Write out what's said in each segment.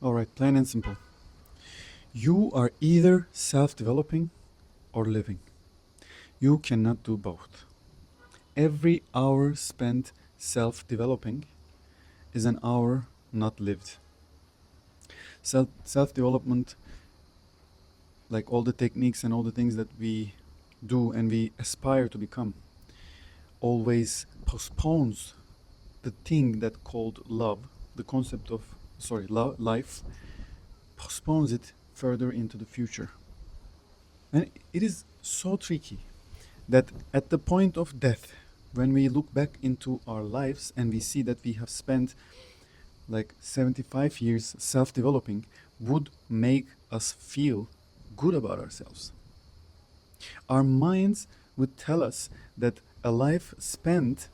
All right, plain and simple. You are either self-developing or living. You cannot do both. Every hour spent self-developing is an hour not lived. Self-development, like all the techniques and all the things that we do and we aspire to become, always postpones the thing that called love, the concept of life, postpones it further into the future. And it is so tricky that at the point of death, when we look back into our lives and we see that we have spent like 75 years self developing, would make us feel good about ourselves. Our minds would tell us that a life spent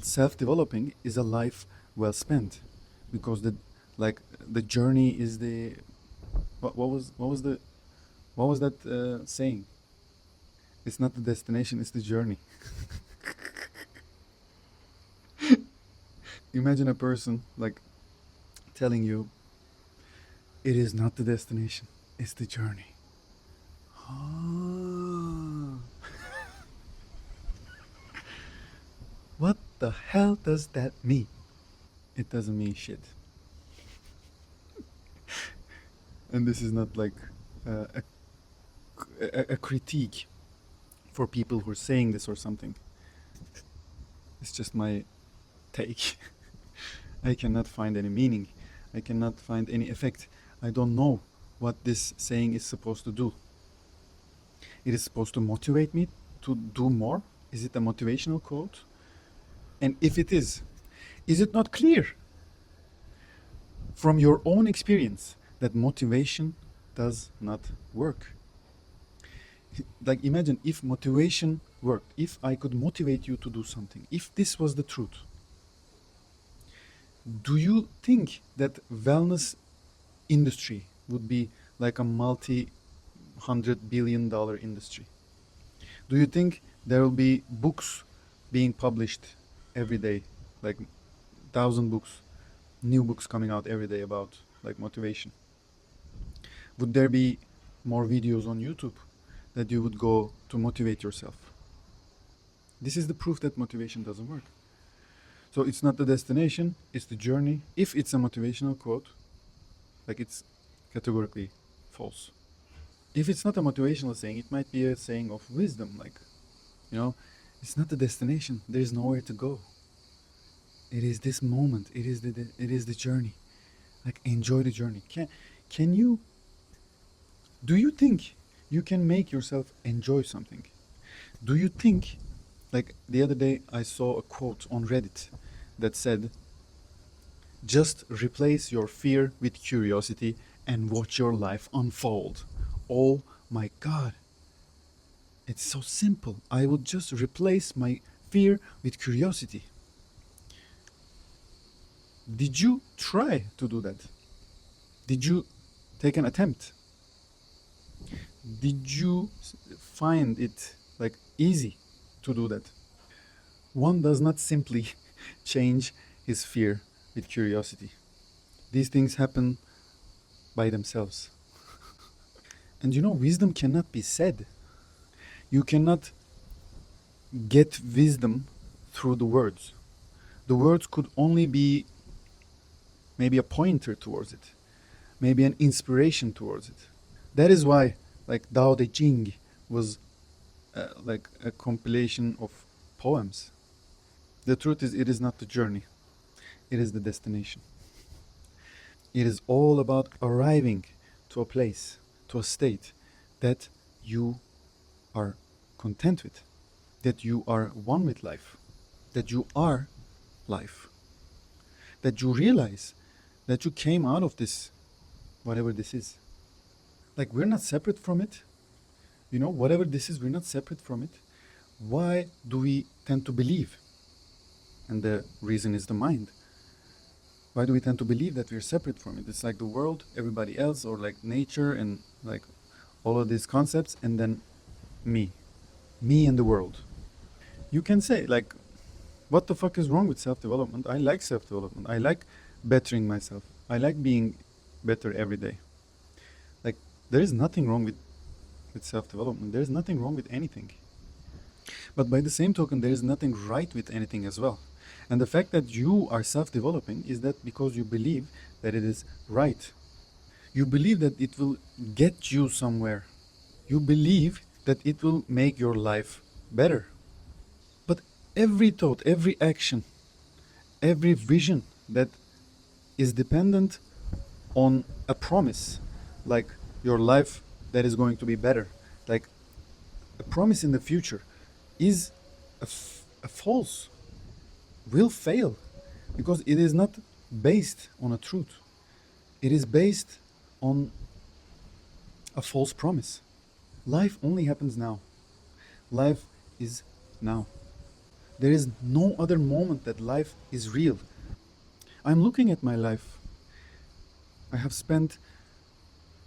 self developing is a life well spent because the journey is the what was that saying? It's not the destination, it's the journey. Imagine a person like telling you it is not the destination, it's the journey. Ah. What the hell does that mean? It doesn't mean shit. And this is not like a critique for people who are saying this or something. It's just my take. I cannot find any meaning. I cannot find any effect. I don't know what this saying is supposed to do. It is supposed to motivate me to do more? Is it a motivational quote? And if it is it not clear from your own experience that motivation does not work? Like imagine if motivation worked, if I could motivate you to do something, if this was the truth, do you think that wellness industry would be like a multi-$100 billion industry? Do you think there will be books being published every day, like 1,000 books, new books coming out every day about like motivation? Would there be more videos on YouTube that you would go to motivate yourself? This is the proof that motivation doesn't work. So it's not the destination, it's the journey. If it's a motivational quote, like it's categorically false. If it's not a motivational saying, it might be a saying of wisdom, like, it's not the destination, there's nowhere to go. It is this moment, it is the journey. Like enjoy the journey. Do you think you can make yourself enjoy something? Do you think, like the other day I saw a quote on Reddit that said, just replace your fear with curiosity and watch your life unfold. Oh my God. It's so simple. I would just replace my fear with curiosity. Did you try to do that? Did you take an attempt? Did you find it like easy to do that? One does not simply change his fear with curiosity. These things happen by themselves. And wisdom cannot be said. You cannot get wisdom through the words. The words could only be maybe a pointer towards it, maybe an inspiration towards it. That is why, like Tao Te Ching was like a compilation of poems. The truth is, it is not the journey, it is the destination. It is all about arriving to a place, to a state that you are content with, that you are one with life, that you are life, that you realize that you came out of this, whatever this is. Like we're not separate from it. Whatever this is, we're not separate from it. Why do we tend to believe? And the reason is the mind. Why do we tend to believe that we're separate from it? It's like the world, everybody else, or like nature and like all of these concepts, and then me and the world. You can say like, what the fuck is wrong with self-development? I like self-development. I like bettering myself. I like being better every day. Like, there is nothing wrong with self-development. There is nothing wrong with anything. But by the same token, there is nothing right with anything as well. And the fact that you are self-developing is that because you believe that it is right. You believe that it will get you somewhere. You believe that it will make your life better. But every thought, every action, every vision that is dependent on a promise, like your life that is going to be better, like a promise in the future, is a false, will fail, because it is not based on a truth. It is based on a false promise. Life only happens now. Life is now. There is no other moment that life is real. I'm looking at my life. I have spent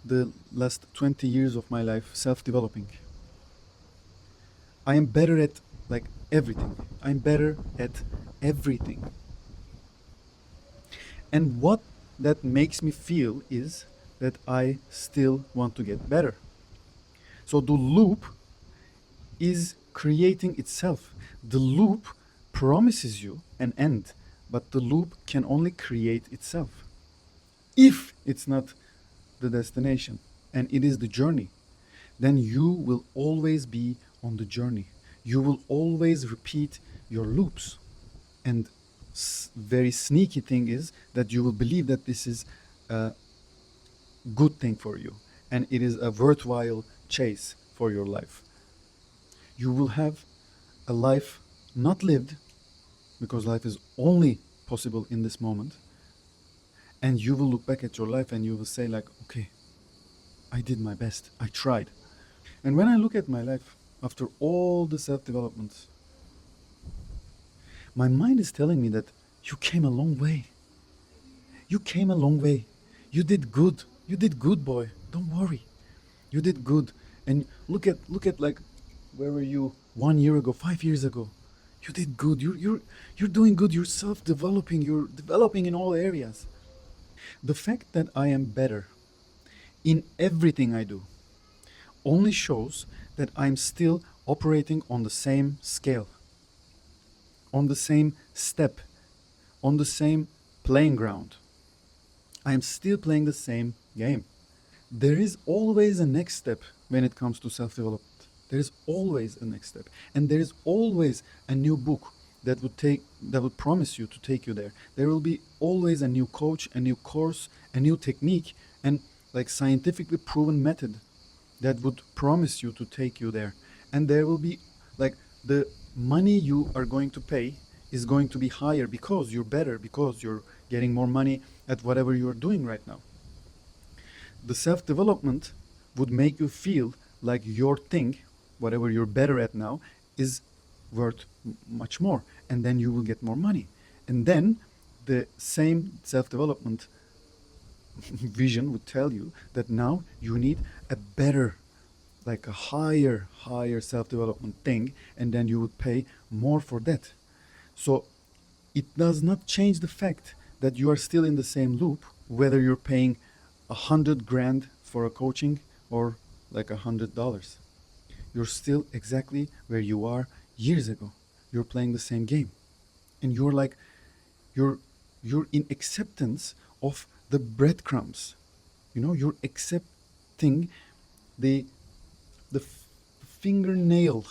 the last 20 years of my life self-developing. I am better at like everything. I'm better at everything. And what that makes me feel is that I still want to get better. So the loop is creating itself. The loop promises you an end, but the loop can only create itself. If it's not the destination and it is the journey, then you will always be on the journey. You will always repeat your loops. And very sneaky thing is that you will believe that this is a good thing for you and it is a worthwhile chase for your life. You will have a life not lived, because life is only possible in this moment, and you will look back at your life and you will say like, okay, I did my best, I tried. And when I look at my life after all the self-development, my mind is telling me that you came a long way. You came a long way. You did good. You did good, boy. Don't worry. You did good. And look at like, where were you 1 year ago, 5 years ago? You did good. You're doing good. You're self-developing. You're developing in all areas. The fact that I am better in everything I do only shows that I'm still operating on the same scale, on the same step, on the same playing ground. I am still playing the same game. There is always a next step when it comes to self-development. There is always a next step. And there is always a new book that would promise you to take you there. There will be always a new coach, a new course, a new technique, and like scientifically proven method that would promise you to take you there. And there will be like the money you are going to pay is going to be higher because you're better, because you're getting more money at whatever you're doing right now. The self-development would make you feel like your thing, whatever you're better at now, is worth much more, and then you will get more money. And then the same self-development vision would tell you that now you need a better, like a higher self-development thing, and then you would pay more for that. So it does not change the fact that you are still in the same loop, whether you're paying 100 grand for a coaching or like $100. You're still exactly where you are years ago. You're playing the same game, and you're like, you're in acceptance of the breadcrumbs. You know, you're accepting the fingernail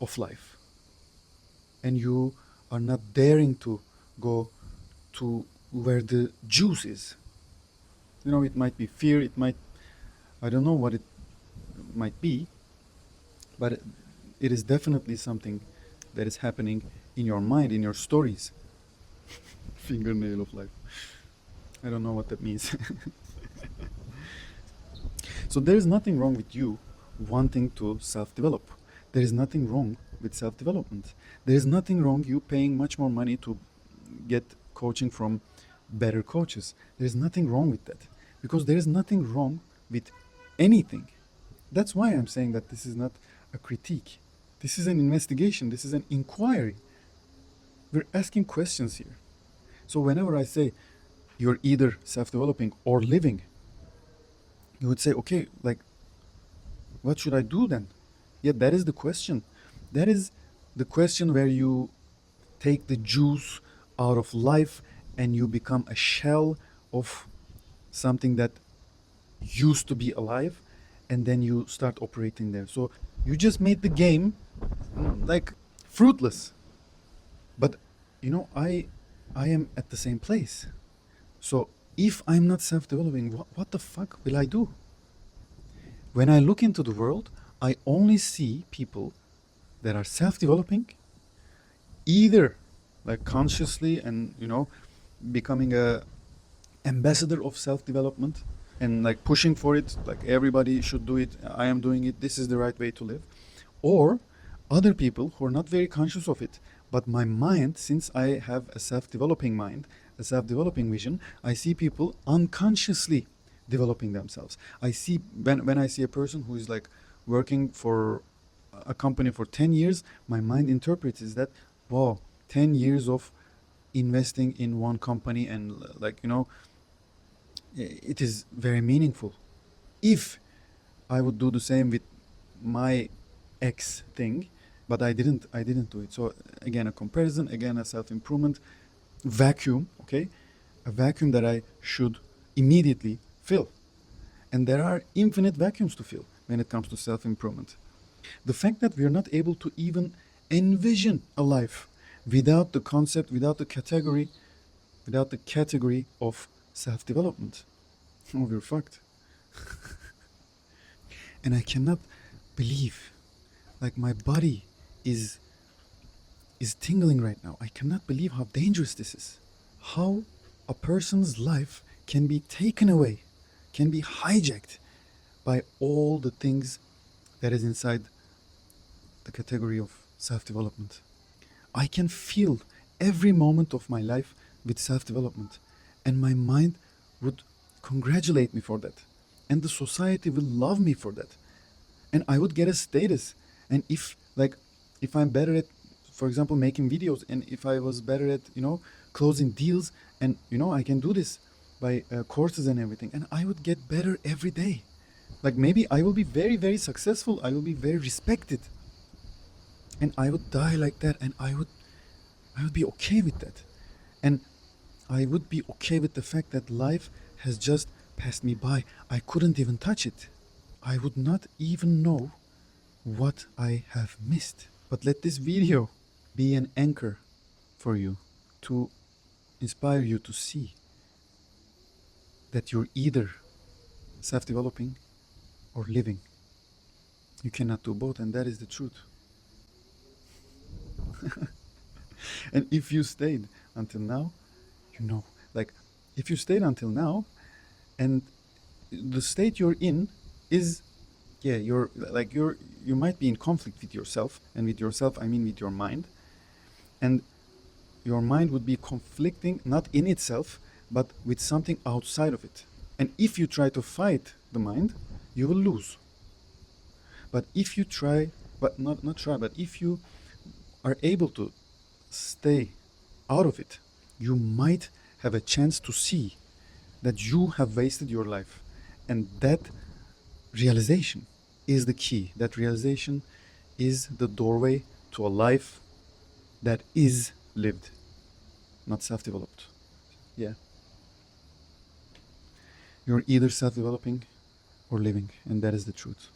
of life, and you are not daring to go to where the juice is. You know, it might be fear, it might, I don't know what it might be, but it is definitely something that is happening in your mind, in your stories. Fingernail of life. I don't know what that means. So there is nothing wrong with you wanting to self-develop. There is nothing wrong with self-development. There is nothing wrong you paying much more money to get coaching from better coaches. There is nothing wrong with that, because there is nothing wrong with anything. That's why I'm saying that this is not a critique. This is an investigation. This is an inquiry. We're asking questions here. So whenever I say, you're either self-developing or living, you would say, okay, like, what should I do then? Yeah, that is the question. That is the question where you take the juice out of life and you become a shell of something that used to be alive, and then you start operating there. So you just made the game like fruitless. But you know, I am at the same place. So if I'm not self-developing, what the fuck will I do? When I look into the world, I only see people that are self-developing, either like consciously and becoming a ambassador of self-development and like pushing for it, like everybody should do it, I am doing it, this is the right way to live. Or other people who are not very conscious of it, but my mind, since I have a self-developing mind, a self-developing vision, I see people unconsciously developing themselves. I see when I see a person who is like working for a company for 10 years, my mind interprets is that, wow, 10 years of investing in one company, and it is very meaningful. If I would do the same with my X thing, but I didn't do it. So again, a comparison, again, a self-improvement vacuum, okay? A vacuum that I should immediately fill. And there are infinite vacuums to fill when it comes to self-improvement. The fact that we are not able to even envision a life without the concept, without the category of self-development. Oh, we're fucked. And I cannot believe, like, my body is tingling right now. I cannot believe how dangerous this is. How a person's life can be taken away, can be hijacked by all the things that is inside the category of self-development. I can feel every moment of my life with self-development, and my mind would congratulate me for that, and the society will love me for that, and I would get a status. And if I'm better at, for example, making videos, and if I was better at closing deals, and I can do this by courses and everything, and I would get better every day. Like, maybe I will be very, very successful, I will be very respected, and I would die like that, and I would be okay with that. And I would be okay with the fact that life has just passed me by. I couldn't even touch it. I would not even know what I have missed. But let this video be an anchor for you, to inspire you to see that you're either self-developing or living. You cannot do both, and that is the truth. And if you stayed until now, like, if you stayed until now, and the state you're in is, yeah, you might be in conflict with yourself, and with yourself I mean with your mind, and your mind would be conflicting not in itself but with something outside of it. And if you try to fight the mind, you will lose. But if you try, but not try, but if you are able to stay out of it, you might have a chance to see that you have wasted your life. And that realization is the key. That realization is the doorway to a life that is lived, not self-developed. Yeah. You're either self-developing or living, and that is the truth.